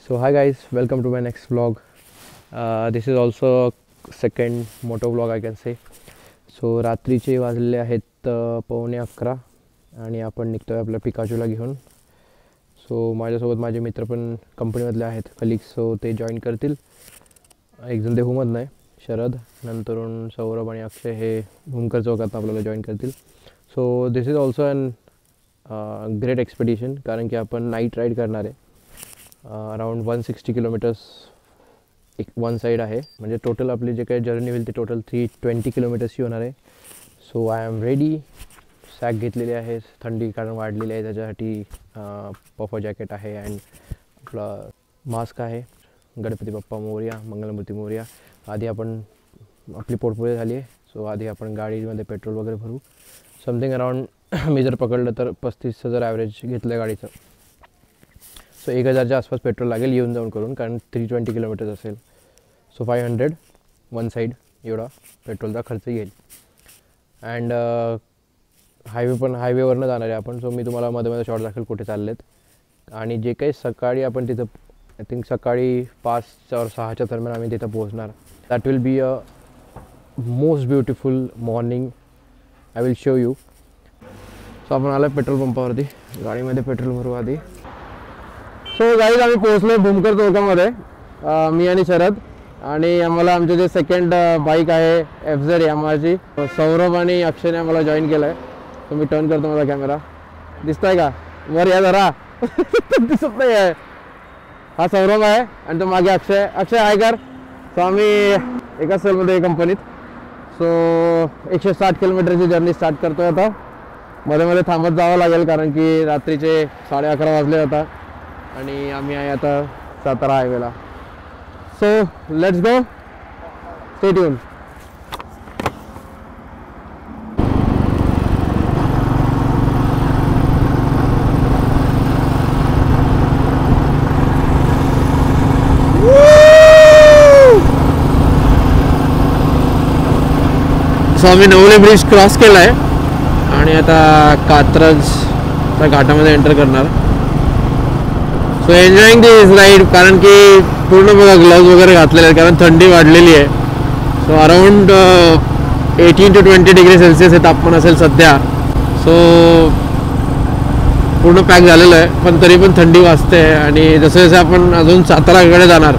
So hi guys, welcome to my next vlog. This is also a second moto vlog I can say. So रात्रीचे वाजले आहेत 10:45 आणि आपण निघतोय आपल्या पिकाचूला घेऊन. सो माझ्यासोबत माझे मित्र पण कंपनीमधले आहेत कलिग्स, सो ते जॉईन करतील. एक जण देहूमधून नाही, शरद, नंतरून सौरभ आणि अक्षय हे भूमकर चौकात आपल्याला जॉईन करतील. So this is also an great expedition, कारण की आपण नाईट राईड करणार आहे. अराउंड 160 किलोमीटर्स एक वन साईड आहे. म्हणजे टोटल आपली जे काही जर्नी होईल ते टोटल 320 किलोमीटर्सची होणार आहे. So I am ready. Sack घेतलेली आहे, थंडी कारण वाढलेली आहे त्याच्यासाठी. पफर जॅकेट आहे अँड आपला मास्क आहे. गणपती बाप्पा मोरया, मंगलमूर्ती मोरया. आधी आपण आपली पोटपोळी झाली आहे, सो आधी आपण गाडीमध्ये पेट्रोल वगैरे भरू. समथिंग अराउंड मी जर पकडलं तर 35,000 ॲव्हरेज घेतलं आहे गाडीचं. सो 1,000च्या आसपास पेट्रोल लागेल येऊन जाऊन करून, कारण 320 किलोमीटर्स असेल. सो 500 वन साईड एवढा पेट्रोलचा खर्च येईल. अँड हायवेवरनं जाणार आहे आपण. सो मी तुम्हाला मध्ये मध्ये शॉर्ट दाखवेल कुठे चाललेत. आणि जे काही सकाळी आपण तिथं आय थिंक सकाळी 5 or 6च्या दरम्यान आम्ही तिथं पोहोचणार. That will be a most beautiful morning. I will show you. So आपण आलो पेट्रोल पंपावरती, गाडीमध्ये पेट्रोल भरू आधी. सो गाईज आम्ही पोहोचलो भूमकर चौकामध्ये, मी आणि शरद. आणि आम्हाला आमचे जे सेकंड बाईक आहे FZ यामाची, सौरभ आणि अक्षयने आम्हाला जॉईन केलं आहे. सो मी टर्न करतो माझा कॅमेरा. दिसतंय का वर या जरा? दिसत नाही आहे. हा सौरभ आहे आणि तो मागे अक्षय. अक्षय आहे कर. सो आम्ही एका सेलमध्ये कंपनीत. सो 160 किलोमीटरची जर्नी स्टार्ट करतो आहे आता. मध्ये मध्ये थांबत जावं लागेल कारण की रात्रीचे 11:30 वाजले होता आणि आम्ही आहे आता सातारा हायवेला. So let's go, stay tune. So आम्ही नवले ब्रिज क्रॉस केला आहे आणि आता कात्रजच्या घाटामध्ये एंटर करणार. सो एन्जॉईंग दिस राईड, कारण की पूर्ण बघा ग्लव्ज वगैरे घातलेले आहेत कारण थंडी वाढलेली आहे. So around 18 to 20 degree Celsius हे तापमान असेल सध्या. सो पूर्ण पॅक झालेलं आहे, पण तरी पण थंडी वाजते. आणि जसं जसं आपण अजून साताराकडे जाणार,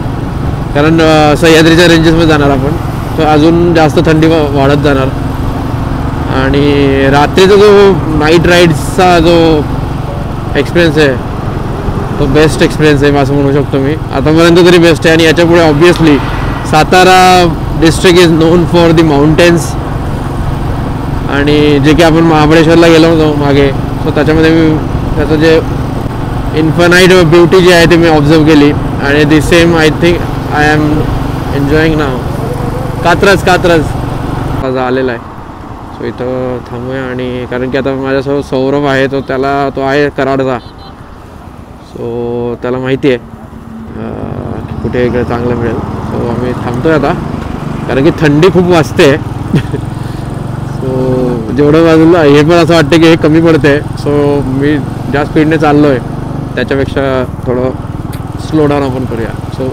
कारण सह्याद्रीच्या रेंजेसमध्ये जाणार आपण, सो अजून जास्त थंडी वाढत जाणार. आणि रात्रीचा जो नाईट राईड्सचा जो एक्सपिरियन्स आहे तो बेस्ट एक्सपिरियन्स आहे असं म्हणू शकतो मी. आतापर्यंत तरी बेस्ट आहे. आणि याच्यापुढे obviously Satara district is non for the mountains. आणि जे की आपण महाबळेश्वरला गेलो होतो मागे, सो त्याच्यामध्ये मी त्याचं जे इन्फानाईट ब्युटी जी आहे ती मी ऑब्झर्व केली. आणि the same I think I am enjoying now. Katraj माझा आलेला आहे. सो इथं थांबूया. आणि कारण की आता माझ्यासोबत सौरभ आहे, तो आहे कराडचा. सो त्याला माहिती आहे कुठे इकडे चांगलं मिळेल. सो आम्ही थांबतोय आता कारण की थंडी खूप वाजते. सो जेवढं बाजूला हे पण असं वाटतं की हे कमी पडते. सो मी ज्या स्पीडने चाललो आहे त्याच्यापेक्षा थोडं स्लो डाऊन आपण करूया. सो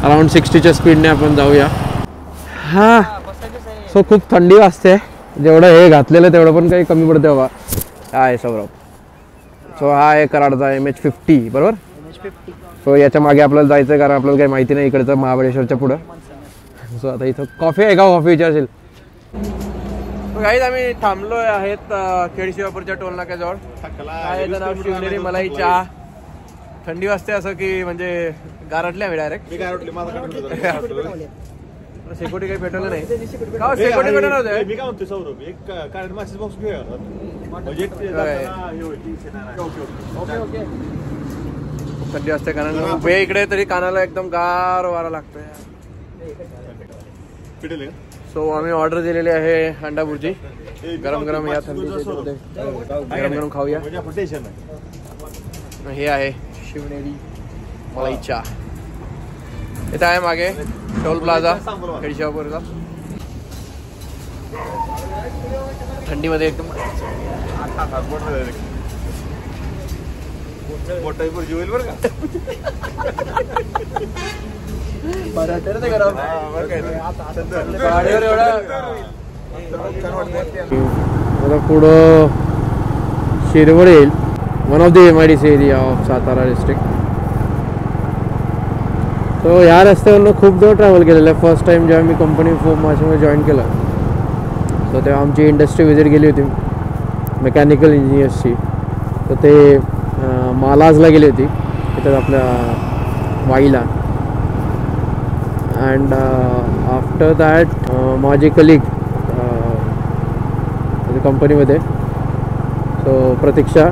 अराउंड 60च्या स्पीडने आपण जाऊया. हां, सो खूप थंडी वाजते. जेवढं हे घातलेलं तेवढं पण काही कमी पडते बाबा. आहे सौरभ. सो हा आहे कराडचा MH50 बरोबर. सो याच्या मागे आपल्याला जायचं आहे कारण आपल्याला काही माहिती नाही इकडचं महाबळेश्वरच्या पुढं. सो आता इथं कॉफी आहे का? कॉफी विचारशील. गाईज आम्ही थांबलो आहेत केळशिवापूरच्या टोल नाक्याजवळ. नाव शिवनेरी मलाई चहा. थंडी वाजते असं की म्हणजे गारटल्या मी डायरेक्ट. शेकोटी काही पेटवलं नाही. शेकोटी पेटवलं नव्हतं. मी काय म्हणतो सौरभ, एक कारण मासेस बॉक्स घेऊया. ओके. थंडी असते कारण उभे इकडे तरी कानाला एकदम गार वारा लागतोय. सो आम्ही ऑर्डर दिलेली आहे अंडा भुर्जी. गरम गरम या थंडीमध्ये गरम गरम खाऊया. हे आहे शिवनेरी मलाई चहा. इथं आहे मागे टोल प्लाझा केळशिवापूरचा. थंडीमध्ये एकदम मोठाईपूर जेवेल बरं का. आता पुढं शिरवळ येईल. One of the MIDC area of Satara district. तो ह्या रस्त्यावरनं खूप जवळ ट्रॅव्हल केलेलं आहे. फर्स्ट टाईम जेव्हा मी कंपनी माझ्यामध्ये जॉईन केलं तर तेव्हा आमची इंडस्ट्री व्हिजिट गेली होती मेकॅनिकल इंजिनियर्सची. तर ते मालाजला गेली होती तिथं आपल्या वाईला. अँड आफ्टर दॅट माझी कलिग कंपनीमध्ये प्रतीक्षा.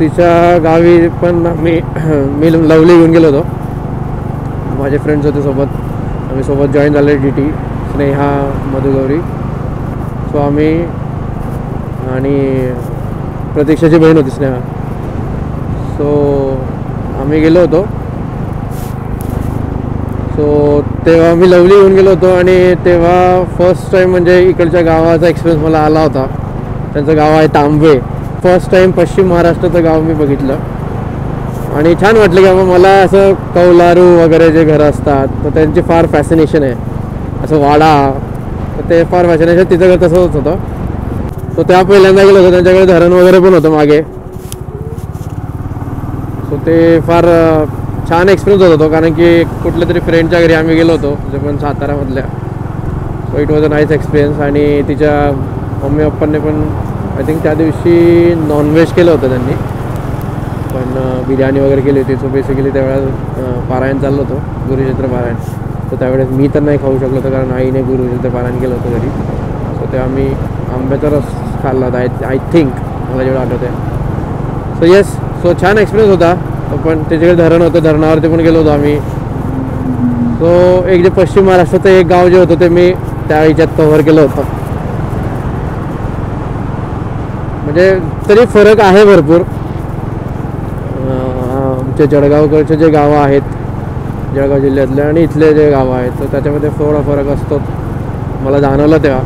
तिच्या गावी पण मी लवली घेऊन गेलो होतो. माझे फ्रेंड्स होते सोबत. आम्ही सोबत जॉईन झाले. DT स्नेहा मधुगौरी. आम्ही आणि प्रतीक्षाची बहीण होती स्नेहा. आम्ही गेलो होतो. तेव्हा मी लवली घेऊन गेलो होतो आणि तेव्हा फर्स्ट टाईम म्हणजे इकडच्या गावाचा एक्सपिरियन्स मला आला होता. त्यांचं गाव आहे तांबवे. फर्स्ट टाईम पश्चिम महाराष्ट्राचं गाव मी बघितलं आणि छान वाटलं की बाबा मला असं कौलारू वगैरे जे घरं असतात तर त्यांची फार फॅसिनेशन आहे. असं वाडा तर ते फार फॅसिनेशन. तिचं घर तसंच होतं. त्या पहिल्यांदा गेलो होतो. त्यांच्याकडे धरण वगैरे पण होतं मागे. ते फार छान एक्सपिरियन्स होत होतो कारण की कुठल्या तरी फ्रेंडच्या घरी आम्ही गेलो होतो जे पण साताऱ्यामधल्या. It was a nice experience. आणि तिच्या मम्मी पप्पांनी पण आय थिंक त्या दिवशी नॉनव्हेज केलं होतं त्यांनी पण बिर्याणी वगैरे केली होती. बेसिकली त्यावेळेस पारायण चाललं होतं गुरुक्षेत्र पारायण. त्यावेळेस मी तर नाही खाऊ शकलो होतो कारण आईने गुरुक्षेत्र पारायण केलं होतं घरी. तेव्हा आम्ही आंब्याचा रस खाल्ला होता आय थिंक मला जेवढं आठवतं आहे. येस छान एक्सपिरियन्स होता. पण त्याच्याकडे धरण होतं. धरणावरती पण गेलो होतो आम्ही. एक जे पश्चिम महाराष्ट्राचं एक गाव जे होतं ते मी त्या ह्याच्यात कव्हर केलं होतं. म्हणजे तरी फरक आहे भरपूर. आमचे जळगावकडचे जे गावं आहेत जळगाव जिल्ह्यातले आणि इथले जे गावं आहेत तर त्याच्यामध्ये थोडा फरक असतो मला जाणवलं तेव्हा.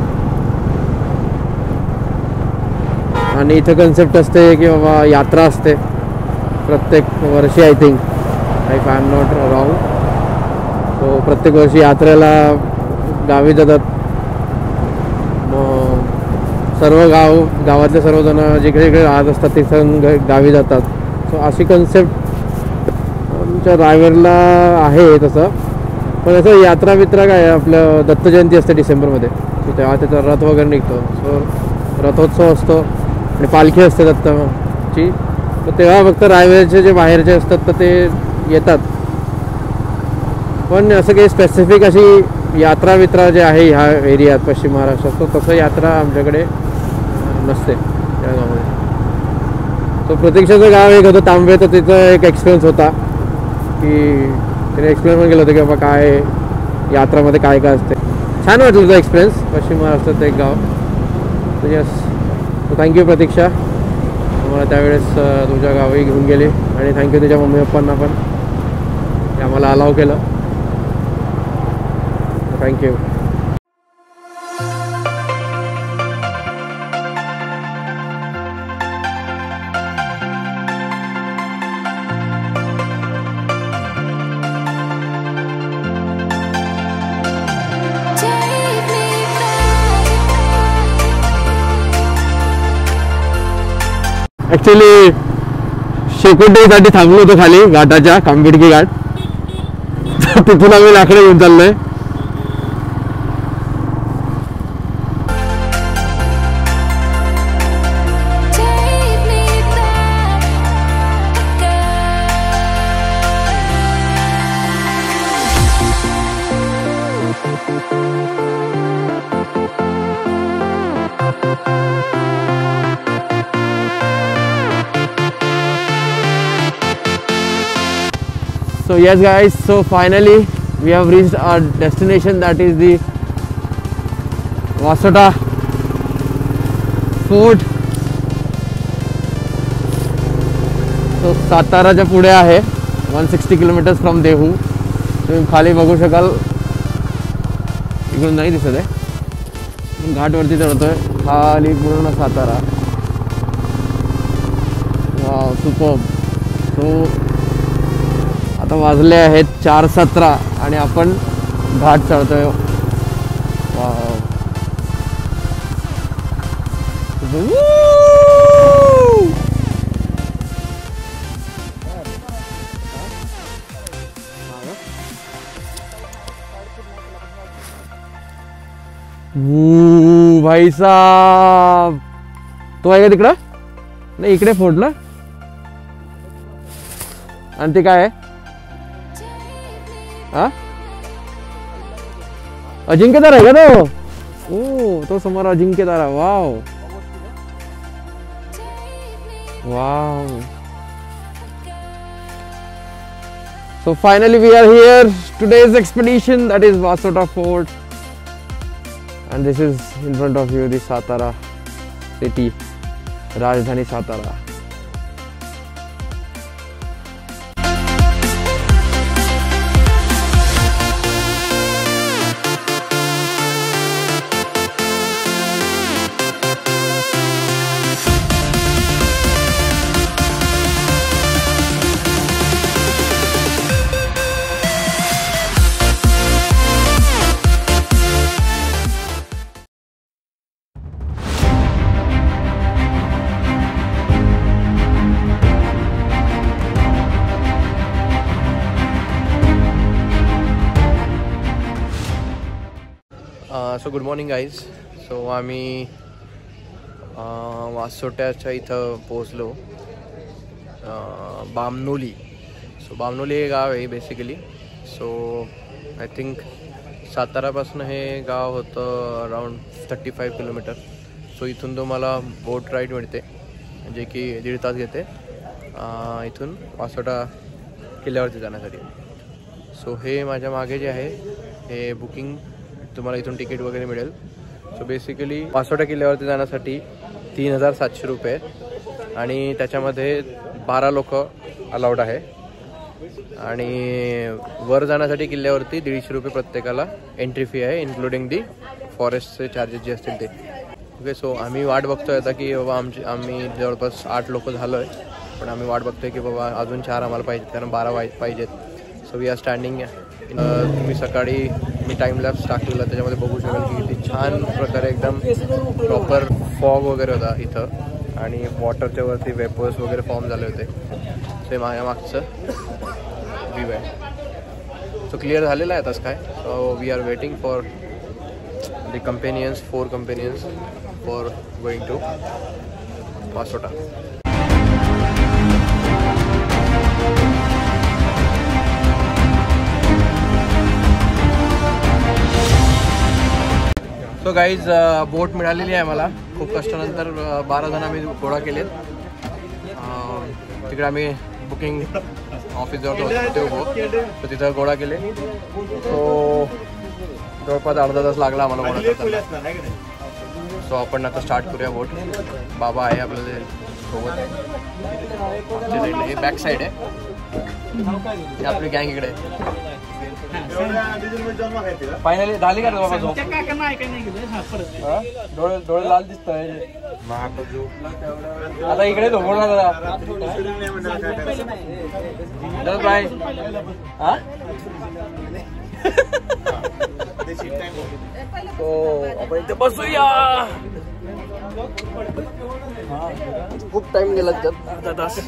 आणि इथं कन्सेप्ट असते की बाबा यात्रा असते प्रत्येक वर्षी I think if I am not wrong. प्रत्येक वर्षी यात्रेला गावी जातात. मग सर्व गावातले सर्वजण जिकडे जिकडे राहत असतात तिथं गावी जातात. अशी कन्सेप्ट आमच्या रायगडला आहे तसं. पण असं यात्रा बित्रा काय आपलं दत्त जयंती असते डिसेंबरमध्ये तेव्हा त्याचा रथ वगैरे निघतो. रथोत्सव असतो आणि पालखी असते दत्ताची. तर तेव्हा फक्त रायगडचे जे बाहेरचे असतात तर ते येतात. पण असं काही स्पेसिफिक अशी यात्रा बित्रा जे आहे ह्या एरियात पश्चिम महाराष्ट्रात तर तसं यात्रा आमच्याकडे नसते त्या गावामध्ये. प्रतीक्षाचं गाव एक होतं तांबे. तर तिथं एक एक्सपिरियन्स होता की त्याने एक्सप्लेन पण केलं होतं की बाबा काय यात्रामध्ये काय काय असते. छान वाटलं होतं एक्सपिरियन्स. पश्चिम महाराष्ट्राचं एक गाव. तर यस थँक्यू प्रतीक्षा आम्हाला त्यावेळेस तुझ्या गावी घेऊन गेली. आणि थँक्यू तुझ्या मम्मी पप्पांना पण ते आम्हाला अलाव केलं. थँक्यू. ॲक्च्युली शेकोटीसाठी थांबलो होतो खाली घाटाच्या कांबिडकी घाट. तिथून आम्ही लाकडे घेऊन चाललोय. So yes guys, so finally we have reached our destination, that is the Wasota Fort. So साताराच्या पुढे आहे 160 किलोमीटर्स फ्रॉम देहू. तुम्ही खाली बघू शकाल इकडून नाही दिसत आहे घाटवरती चढतोय खाली पूर्ण सातारा. Wow superb. सो आता वाजले आहेत 4:17 आणि आपण घाट चढतोय. भाई साहब, तो आहे का तिकडं? नाही, इकडे फोडलं. आणि ते काय आहे? हा, अजिंक्यतारा आहे का तो? ओ, तो समोर Ajinkyatara. Wow wow. So finally we are here. Today's expedition, that is Vasota Fort, and this is in front of you the Satara city, Rajdhani Satara. So good morning guys. So आम्ही वासोट्याच्या इथं पोहोचलो. बामनोली. सो बामनोली हे गाव आहे basically. So I think सातारापासून हे गाव होतं around 35 kilometre. So इथून तुम्हाला बोट राईड मिळते जे की 1.5 तास घेते इथून वासोटा किल्ल्यावरती जाण्यासाठी. सो हे माझ्या मागे जे आहे हे बुकिंग, तुम्हाला इथून तिकीट वगैरे मिळेल. सो बेसिकली वासोटा किल्ल्यावरती जाण्यासाठी 3,700 रुपये आणि त्याच्यामध्ये 12 लोक अलाउड आहे. आणि वर जाण्यासाठी किल्ल्यावरती 150 रुपये प्रत्येकाला एंट्री फी आहे, इन्क्लुडिंग दी फॉरेस्टचे चार्जेस जे असतील ते. ओके. सो आम्ही वाट बघतोय आता की बाबा आम्ही जवळपास 8 लोक झालो आहे, पण आम्ही वाट बघतोय की बाबा अजून 4 आम्हाला पाहिजेत, कारण 12 पाहिजेत. So we are standing. तुम्ही सकाळी मी टाइम लॅप्स टाकलेला, त्याच्यामध्ये बघू शकाल की किती छान प्रकारे एकदम प्रॉपर फॉग वगैरे होता इथं आणि वॉटरच्या वरती वेपर्स वगैरे फॉर्म झाले होते. ते माझ्या मागचं व्ह्यू आहे. सो क्लिअर झालेलं आहे तसं काय. So we are waiting for the companions, 4 companions for going to Vasota. So guys, boat मिळालेली आहे मला खूप कष्टानंतर. 12 जण आम्ही गोळा केलेत. तिकडे आम्ही बुकिंग ऑफिसजवळ होतो, तर तिथं गोळा केले. सो जवळपास अर्धा तास लागला आम्हाला गोळा करताना. सो आपण आता स्टार्ट करूया बोट. बाबा आहे आपल्याला सोबत. हे बॅक साईड आहे, आपली गँग इकडे आहे. फायनली झाली का बाबा झोप? डोळे लाल दिसतोय आता. इकडे झोपणार दादा बाय. हा, आपण इथे बसूया. खूप टाइम गेला त्यात, अर्धा तास.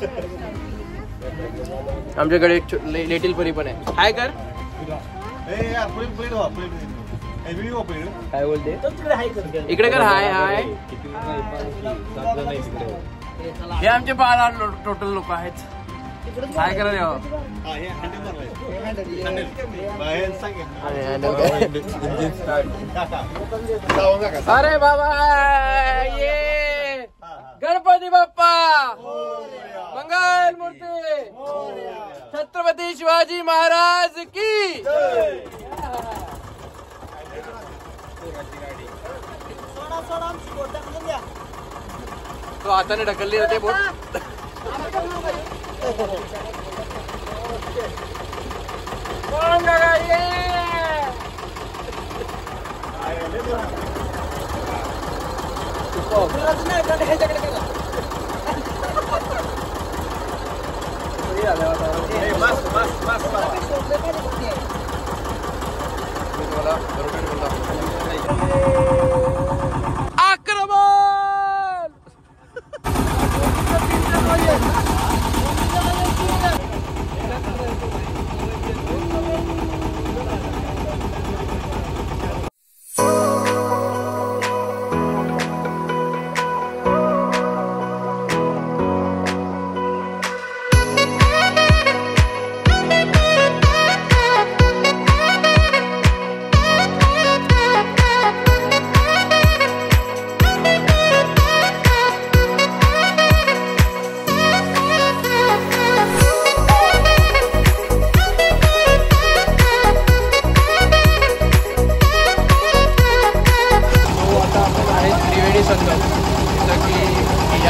आमच्याकडे लिटिल परी पण आहे. हाय कर. काय बोलते? इकडे कर. हाय हाय. हे आमचे 12 टोटल लोक आहेत. हाय करा देवा. अरे बाबा, ये गणपती बाप्पा मंगल मूर्ती, छत्रपती शिवाजी महाराज की. तो हाताने ढकलली जाते बोट.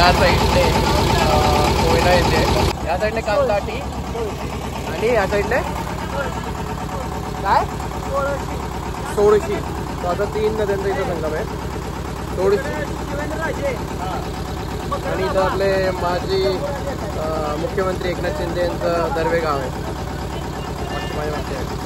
या साईडने कोयना येते, या साईडने कामदाटी आणि या साईडने काय सोळशी. तो आता 3 नद्यांचा इथं संगम आहे, सोळशी. आणि इथं आपले माजी मुख्यमंत्री एकनाथ शिंदे यांचं दर्वे गाव आहे. माझ्या मागचे आहे.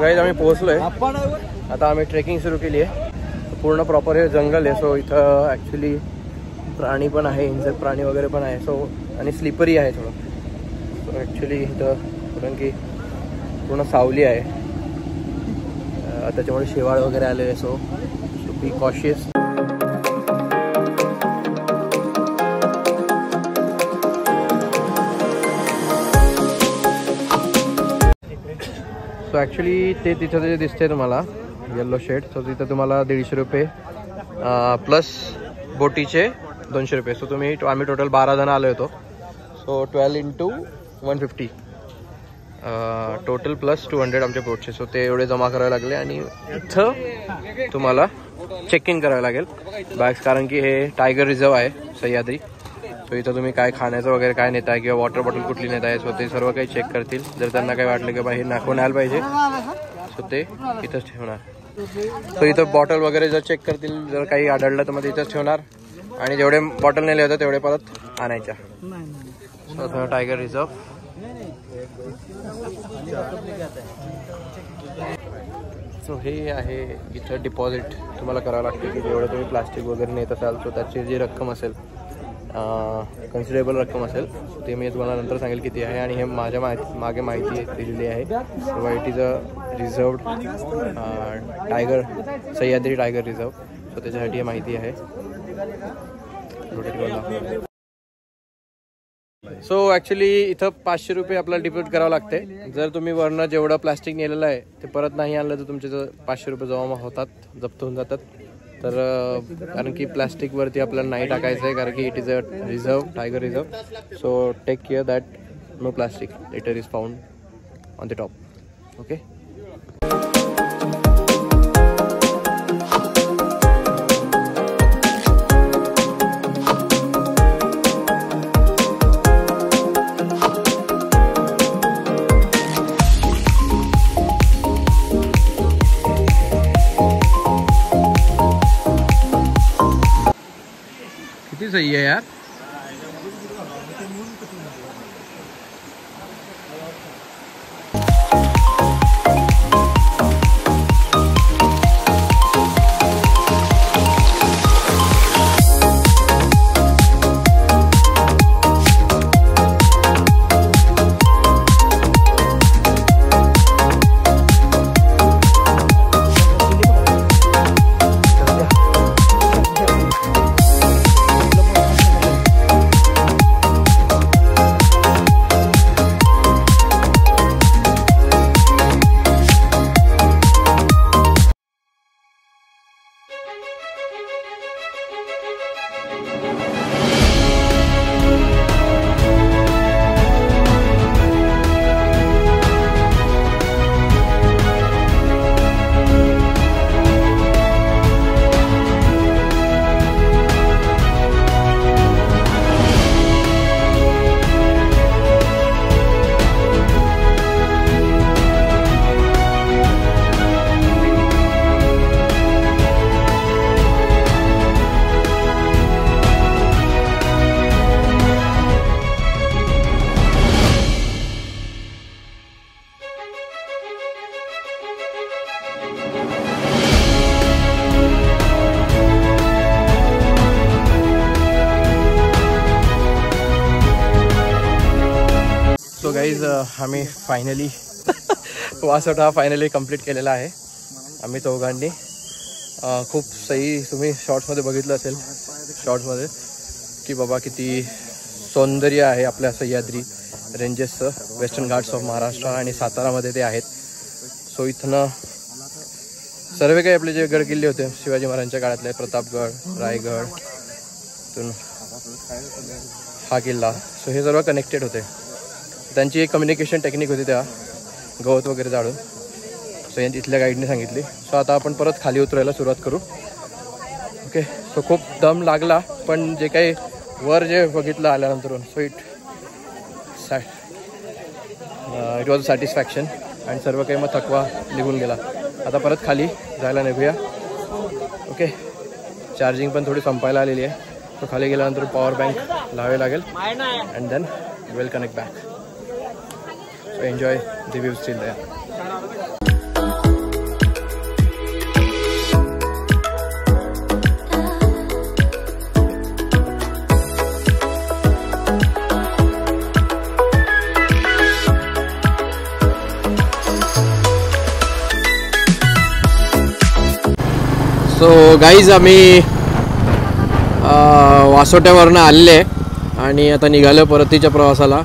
गाइस आम्ही पोहोचलोय. आता आम्ही ट्रेकिंग सुरू केली आहे. पूर्ण प्रॉपर हे जंगल आहे. सो इथं ॲक्च्युली प्राणी पण आहे, हिंसक प्राणी वगैरे पण आहे. सो आणि स्लिपरी आहे थोडं. सो ॲक्च्युली इथं कारण की पूर्ण सावली आहे, त्याच्यामुळे शेवाळ वगैरे आले आहे. So be cautious. So actually ते तिथं जे दिसते तुम्हाला येल्लो शेड, सो तिथं तुम्हाला 150 रुपये प्लस बोटीचे 200 रुपये. सो आम्ही टोटल 12 जण आलो होतो. सो 12 × 150 टोटल प्लस 200 आमच्या बोटचे. सो ते एवढे जमा करावे लागले. आणि इथं तुम्हाला चेक इन करावं लागेल बॅग्स, कारण की हे टायगर रिझर्व आहे सह्याद्री. सो इथं तुम्ही काय खाण्याचं वगैरे काय नेताय किंवा वॉटर बॉटल कुठली नेताय, सो ते सर्व काही चेक करतील. जर त्यांना काही वाटलं की बा हे नाखून आलं पाहिजे, सो ते इथंच ठेवणार. सो इथं बॉटल वगैरे जर चेक करतील, जर काही आढळलं तर मग इथंच ठेवणार. आणि जेवढे बॉटल नेले होते तेवढे परत आणायच्या. So tiger reserve. सो हे आहे इथं डिपॉझिट तुम्हाला करावं लागते की जेवढं तुम्ही प्लास्टिक वगैरे नेत असाल, सो त्याची जी रक्कम असेल, कन्सिडरेबल रक्कम असेल, ते मी तुम्हाला नंतर सांगेल किती आहे. आणि हे माझ्या मागे माहिती दिलेली आहे. So it is a reserved tiger, Sahyadri tiger reserve. So त्याच्यासाठी ही माहिती आहे. सो ॲक्च्युली इथं 500 रुपये आपल्याला डिपॉझिट करावं लागते. जर तुम्ही वरनं जेवढं प्लास्टिक नेलेलं आहे ते परत नाही आणलं तर तुमचे 500 रुपये जमा होतात, जप्त होऊन जातात. तर कारण की प्लॅस्टिकवरती आपल्याला नाही टाकायचं आहे, कारण की it is a reserve, tiger reserve. So take care that no plastic litter is found on the top. Okay. सही है यार. आम्ही फायनली वासोटा फायनली कंप्लीट केलेला आहे आम्ही चौघांनी. खूप सही, तुम्ही शॉर्ट्समध्ये बघितलं असेल शॉर्ट्समध्ये की बाबा किती सौंदर्य आहे आपल्या सह्याद्री रेंजेसचं. वेस्टर्न घाट्स ऑफ महाराष्ट्र आणि सातारामध्ये ते आहेत. सो इथनं सर्व काही आपले जे गड किल्ले होते शिवाजी महाराजांच्या काळातले, प्रतापगड, रायगड, तिथून हा किल्ला, सो हे सर्व कनेक्टेड होते. त्यांची एक कम्युनिकेशन टेक्निक होती त्या गवत वगैरे जाळून. सो यांनी इथल्या गाईडने सांगितली. सो आता आपण परत खाली उतरायला सुरुवात करू. ओके. सो खूप दम लागला, पण जे काही वर जे बघितलं आल्यानंतरून सो इट वॉज सॅटिस्फॅक्शन आणि सर्व काही मग थकवा निघून गेला. आता परत खाली जायला निघूया. ओके. चार्जिंग पण थोडी संपायला आलेली आहे. तो खाली गेल्यानंतर पॉवर बँक लावावे लागेल and then will connect back. So enjoy the view still there. So guys आम्ही वासोट्यावरनं आलेले आणि आता निघालो परतीच्या प्रवासाला.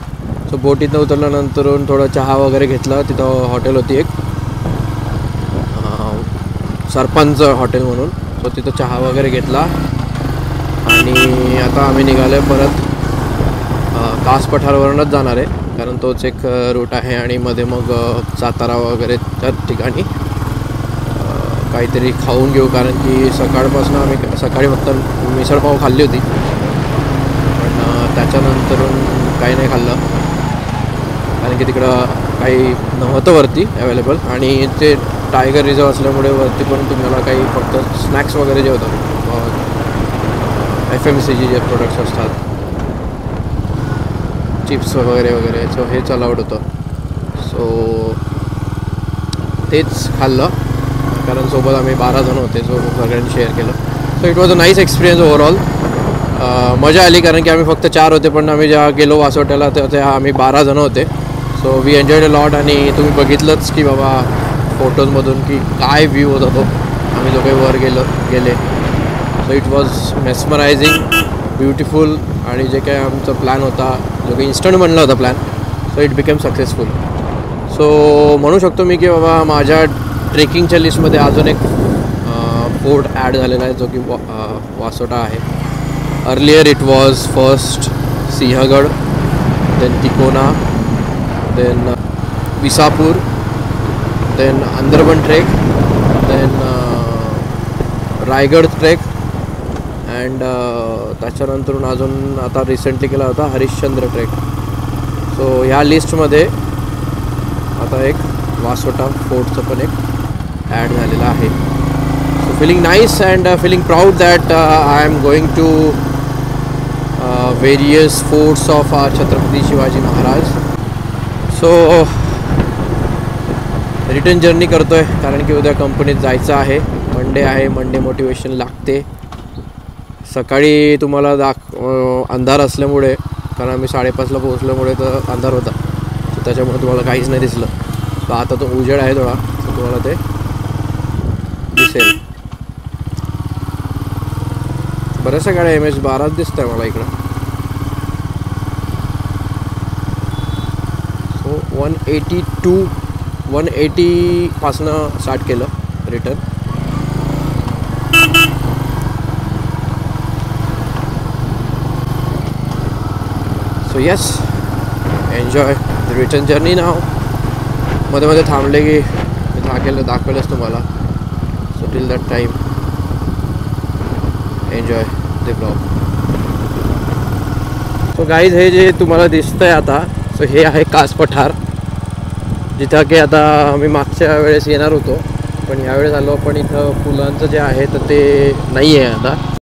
सो बोटीतनं उतरल्यानंतर थोडं चहा वगैरे घेतला. तिथं हॉटेल होती एक सरपंच हॉटेल म्हणून. सो तिथं चहा वगैरे घेतला आणि आता आम्ही निघालो परत कास पठारवरूनच जाणार आहे, कारण तोच एक रूट आहे आणि मध्ये मग सातारा वगैरे त्या ठिकाणी काहीतरी खाऊन घेऊ. कारण की सकाळपासून आम्ही सकाळी फक्त मिसळपाव खाल्ली होती, पण त्याच्यानंतर काही नाही खाल्लं कारण की तिकडं काही नव्हतं वरती अवेलेबल. आणि ते टायगर रिझर्व असल्यामुळे वरती पण तुम्हाला काही फक्त स्नॅक्स वगैरे जे होतं FMCG जे प्रोडक्ट्स असतात, चिप्स वगैरे वगैरे, सो हेच अलाउड होतं. सो तेच खाल्लं कारण सोबत आम्ही 12 जण होते. सो सगळ्यांनी शेअर केलं. So it was a nice experience overall. मजा आली कारण की आम्ही फक्त 4 होते, पण आम्ही जेव्हा गेलो वासोट्याला तेव्हा आम्ही 12 जण होते. So we enjoyed a lot. आणि तुम्ही बघितलंच की बाबा फोटोजमधून की काय व्ह्यू होता तो आम्ही जो काही वर गेले. So it was mesmerising, beautiful. आणि जे काही आमचा प्लॅन होता, जो काही इन्स्टंट बनला होता plan, so it became successful. So म्हणू शकतो मी की बाबा माझ्या ट्रेकिंगच्या लिस्टमध्ये अजून एक फोर्ट ॲड झालेला आहे, जो की वासोटा आहे. Earlier it was first Sinhagad, then Tikona, then Visapur, then Andharban trek, then Raigad trek and त्याच्यानंतर अजून आता रिसेंटली केला होता हरिश्चंद्र ट्रेक. सो ह्या लिस्टमध्ये आता एक वासोटा फोर्टचं पण एक ॲड झालेला आहे. So feeling nice and feeling proud that I am going to various forts of Chhatrapati Shivaji Maharaj. So return journey करतो आहे कारण की उद्या कंपनीत जायचं आहे. मंडे आहे, मंडे मोटिवेशन लागते. सकाळी तुम्हाला अंधार असल्यामुळे, कारण आम्ही 5:30ला पोहोचल्यामुळे तर अंधार होता, तर त्याच्यामुळे तुम्हाला काहीच नाही दिसलं. तर आता तो उजेड आहे थोडा, तर तुम्हाला ते दिसेल. बऱ्याचशा गाड्या MS-12 दिसत आहे मला इकडं. सो 180 पासनं स्टार्ट केलं return. So yes, enjoy the return journey now. मध्ये मध्ये थांबले की दाखवेलच तुम्हाला. So till that time enjoy the blog. So guys, हे जे तुम्हाला दिसतंय आता, सो हे आहे कास पठार, जिथं की आता आम्ही मागच्या वेळेस येणार होतो, पण यावेळेस आलो. पण इथं फुलांचं जे आहे तर ते नाही आहे आता.